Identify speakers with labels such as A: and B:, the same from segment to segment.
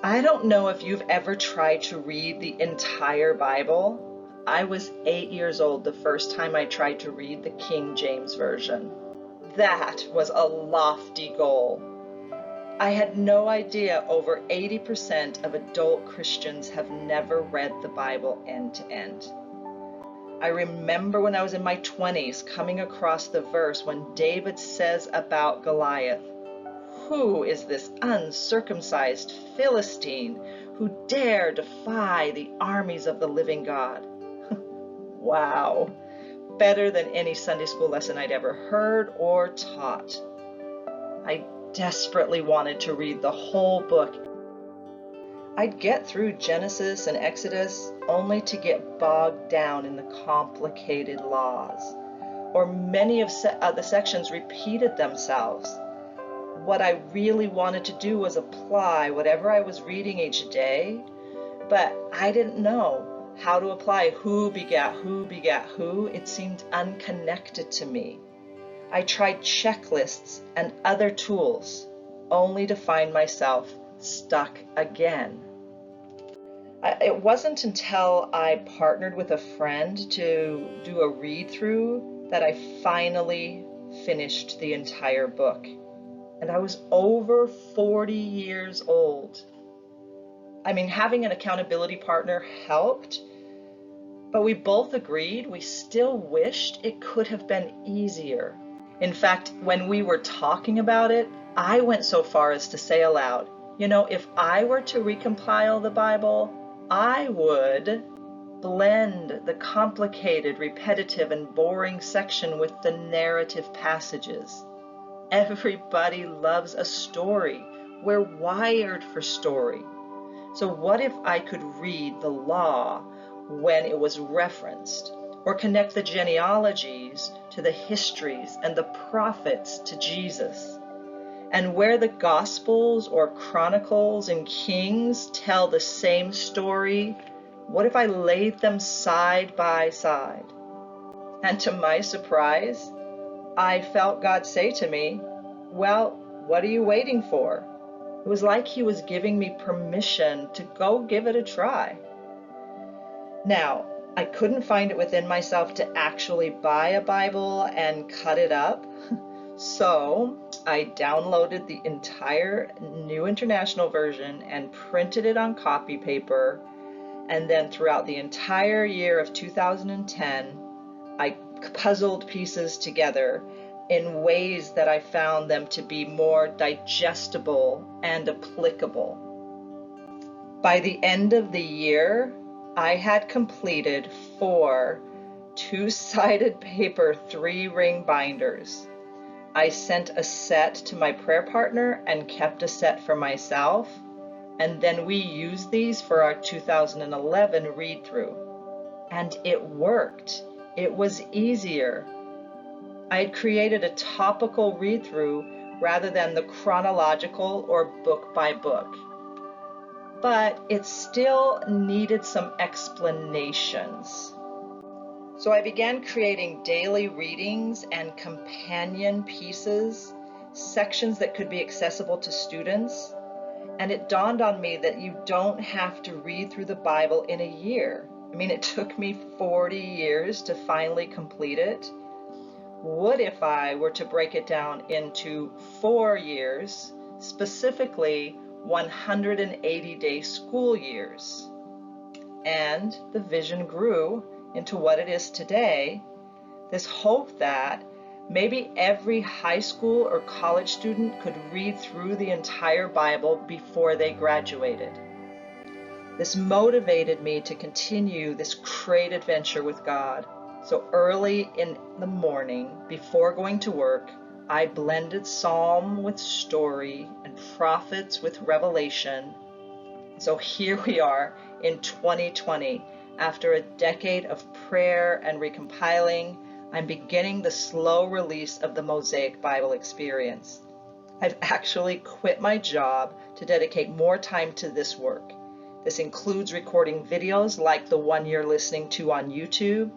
A: I don't know if you've ever tried to read the entire Bible. I was 8 years old the first time I tried to read the King James Version. That was a lofty goal. I had no idea over 80% of adult Christians have never read the Bible end to end. I remember when I was in my 20s coming across the verse when David says about Goliath, "Who is this uncircumcised Philistine who dare defy the armies of the living God?" Wow, better than any Sunday school lesson I'd ever heard or taught. I desperately wanted to read the whole book. I'd get through Genesis and Exodus only to get bogged down in the complicated laws, or many of the sections repeated themselves. What I really wanted to do was apply whatever I was reading each day, but I didn't know how to apply who begat who begat who. It seemed unconnected to me. I tried checklists and other tools, only to find myself stuck again. It wasn't until I partnered with a friend to do a read-through that I finally finished the entire book. And I was over 40 years old. I mean, having an accountability partner helped, but we both agreed we still wished it could have been easier. In fact, when we were talking about it, I went so far as to say aloud, if I were to recompile the Bible, I would blend the complicated, repetitive, and boring section with the narrative passages. Everybody loves a story. We're wired for story. So what if I could read the law when it was referenced, or connect the genealogies to the histories and the prophets to Jesus? And where the Gospels or Chronicles and Kings tell the same story, what if I laid them side by side? And to my surprise, I felt God say to me, "Well, what are you waiting for?" It was like He was giving me permission to go give it a try. Now, I couldn't find it within myself to actually buy a Bible and cut it up. So I downloaded the entire New International Version and printed it on copy paper. And then throughout the entire year of 2010, I puzzled pieces together in ways that I found them to be more digestible and applicable. By the end of the year, I had completed 4 two-sided paper 3-ring binders. I sent a set to my prayer partner and kept a set for myself, and then we used these for our 2011 read-through. And it worked. It was easier. I had created a topical read-through rather than the chronological or book by book. But it still needed some explanations. So I began creating daily readings and companion pieces, sections that could be accessible to students. And it dawned on me that you don't have to read through the Bible in a year. I mean, it took me 40 years to finally complete it. What if I were to break it down into 4 years, specifically 180-day school years? And the vision grew into what it is today, this hope that maybe every high school or college student could read through the entire Bible before they graduated. This motivated me to continue this great adventure with God. So early in the morning, before going to work, I blended Psalm with story and prophets with revelation. So here we are in 2020. After a decade of prayer and recompiling, I'm beginning the slow release of the Mosaic Bible Experience. I've actually quit my job to dedicate more time to this work. This includes recording videos like the one you're listening to on YouTube.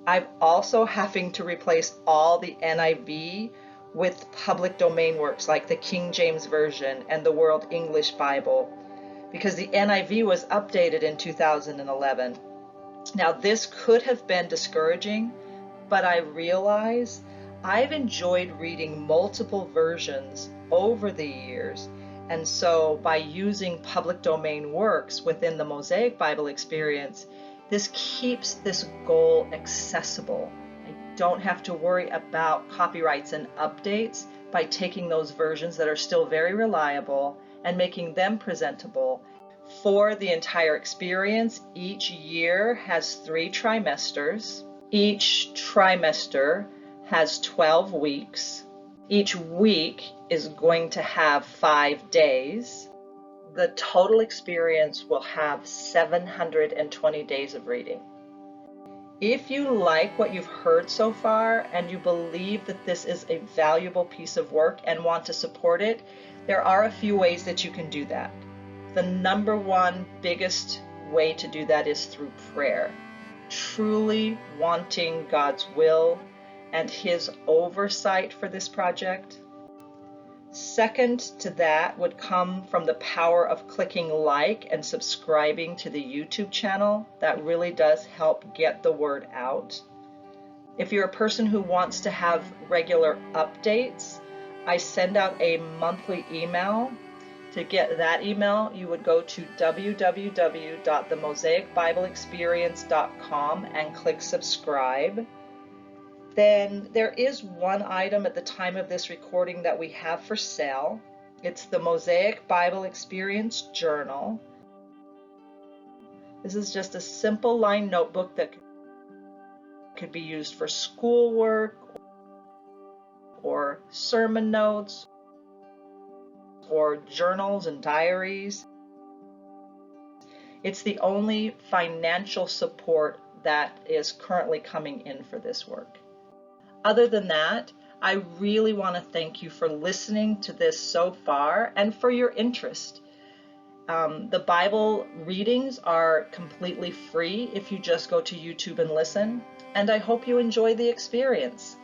A: I'm also having to replace all the NIV with public domain works like the King James Version and the World English Bible. because the NIV was updated in 2011. Now, this could have been discouraging, but I realize I've enjoyed reading multiple versions over the years, and so by using public domain works within the Mosaic Bible Experience, this keeps this goal accessible. I don't have to worry about copyrights and updates by taking those versions that are still very reliable and making them presentable. For the entire experience, each year has 3 trimesters. Each trimester has 12 weeks. Each week is going to have 5 days. The total experience will have 720 days of reading. If you like what you've heard so far and you believe that this is a valuable piece of work and want to support it, there are a few ways that you can do that. The number one biggest way to do that is through prayer. Truly wanting God's will and His oversight for this project. Second to that would come from the power of clicking like and subscribing to the YouTube channel. That really does help get the word out. If you're a person who wants to have regular updates, I send out a monthly email. To get that email, you would go to www.themosaicbibleexperience.com and click subscribe. Then there is one item at the time of this recording that we have for sale. It's the Mosaic Bible Experience Journal. This is just a simple line notebook that could be used for schoolwork or sermon notes or journals and diaries. It's the only financial support that is currently coming in for this work. Other than that, I really want to thank you for listening to this so far and for your interest. The Bible readings are completely free if you just go to YouTube and listen, and I hope you enjoy the experience.